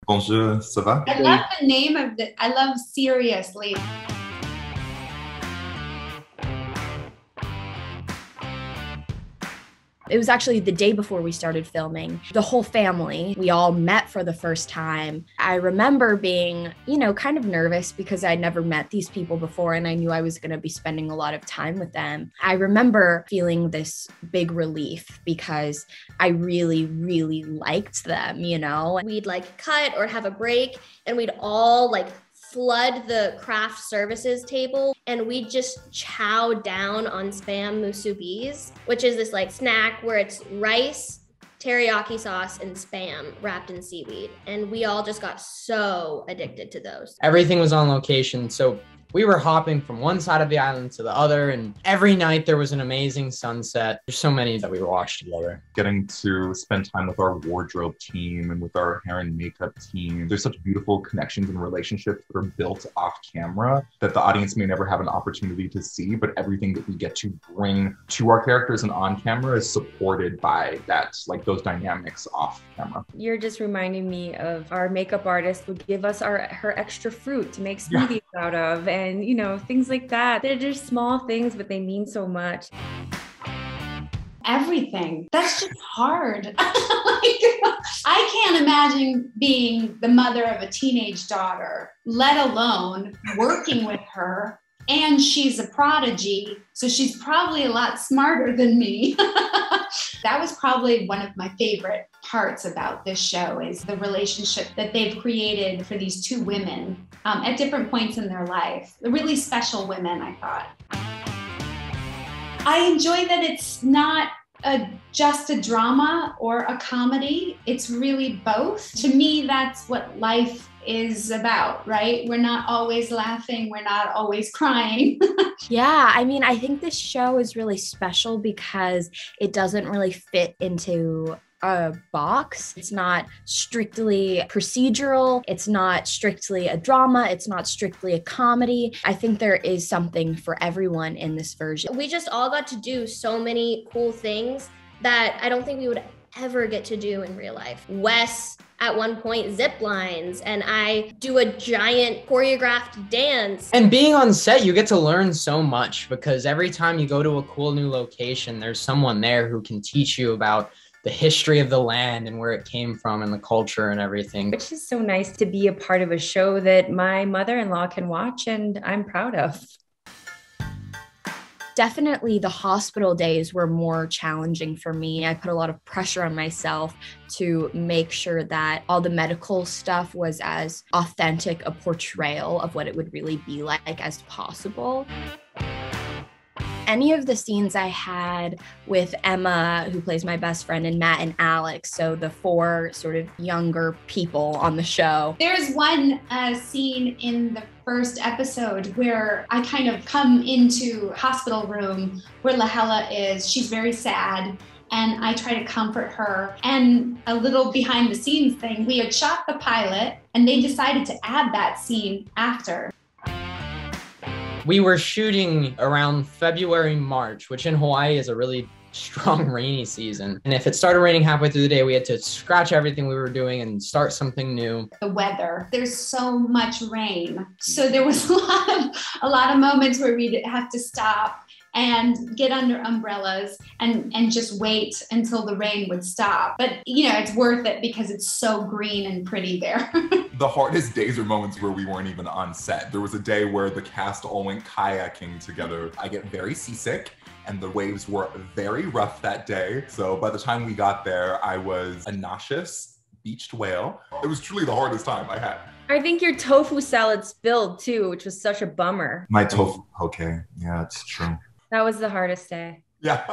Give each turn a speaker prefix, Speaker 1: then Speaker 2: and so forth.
Speaker 1: Bonjour, ça va?
Speaker 2: I love the name of I love Seriously.
Speaker 3: It was actually the day before we started filming. The whole family, we all met for the first time. I remember being, kind of nervous because I'd never met these people before and I knew I was going to be spending a lot of time with them. I remember feeling this big relief because I really, really liked them,
Speaker 4: We'd cut or have a break and we'd all flood the craft services table and we just chow down on Spam musubis, which is this snack where it's rice, teriyaki sauce, and Spam wrapped in seaweed. And we all just got so addicted to those.
Speaker 5: Everything was on location, so we were hopping from one side of the island to the other, and every night there was an amazing sunset. There's so many that we watched together.
Speaker 1: Getting to spend time with our wardrobe team and with our hair and makeup team. There's such beautiful connections and relationships that are built off camera that the audience may never have an opportunity to see, but everything that we get to bring to our characters and on camera is supported by that, those dynamics off camera.
Speaker 6: You're just reminding me of our makeup artist would give us her extra fruit to make smoothies out of. And, things like that. They're just small things, but they mean so much.
Speaker 2: Everything. That's just hard. I can't imagine being the mother of a teenage daughter, let alone working with her. And she's a prodigy, so she's probably a lot smarter than me. That was probably one of my favorite parts about this show is the relationship that they've created for these two women at different points in their life. They're really special women, I thought. I enjoy that it's not just a drama or a comedy. It's really both. To me, that's what life is about, right? We're not always laughing. We're not always crying.
Speaker 3: Yeah, I think this show is really special because it doesn't really fit into a box. It's not strictly procedural. It's not strictly a drama. It's not strictly a comedy. I think there is something for everyone in this version.
Speaker 4: We just all got to do so many cool things that I don't think we would ever get to do in real life. Wes at one point zip lines and I do a giant choreographed dance.
Speaker 5: And being on set, you get to learn so much because every time you go to a cool new location, there's someone there who can teach you about the history of the land and where it came from and the culture and everything.
Speaker 6: It's just so nice to be a part of a show that my mother-in-law can watch and I'm proud of.
Speaker 3: Definitely the hospital days were more challenging for me. I put a lot of pressure on myself to make sure that all the medical stuff was as authentic a portrayal of what it would really be like as possible. Any of the scenes I had with Emma, who plays my best friend, and Matt and Alex, so the four sort of younger people on the show.
Speaker 2: There's one scene in the first episode where I kind of come into hospital room where Lahela is. She's very sad. And I try to comfort her. And a little behind the scenes thing, we had shot the pilot and they decided to add that scene after.
Speaker 5: We were shooting around February, March, which in Hawaii is a really strong rainy season. And if it started raining halfway through the day, we had to scratch everything we were doing and start something new.
Speaker 2: The weather, there's so much rain. So there was a lot of moments where we'd have to stop and get under umbrellas and just wait until the rain would stop. But it's worth it because it's so green and pretty there.
Speaker 1: The hardest days are moments where we weren't even on set. There was a day where the cast all went kayaking together. I get very seasick and the waves were very rough that day. So by the time we got there, I was a nauseous beached whale. It was truly the hardest time I had.
Speaker 6: I think your tofu salad spilled too, which was such a bummer.
Speaker 1: My tofu, okay, yeah, it's true.
Speaker 6: That was the hardest day.
Speaker 1: Yeah.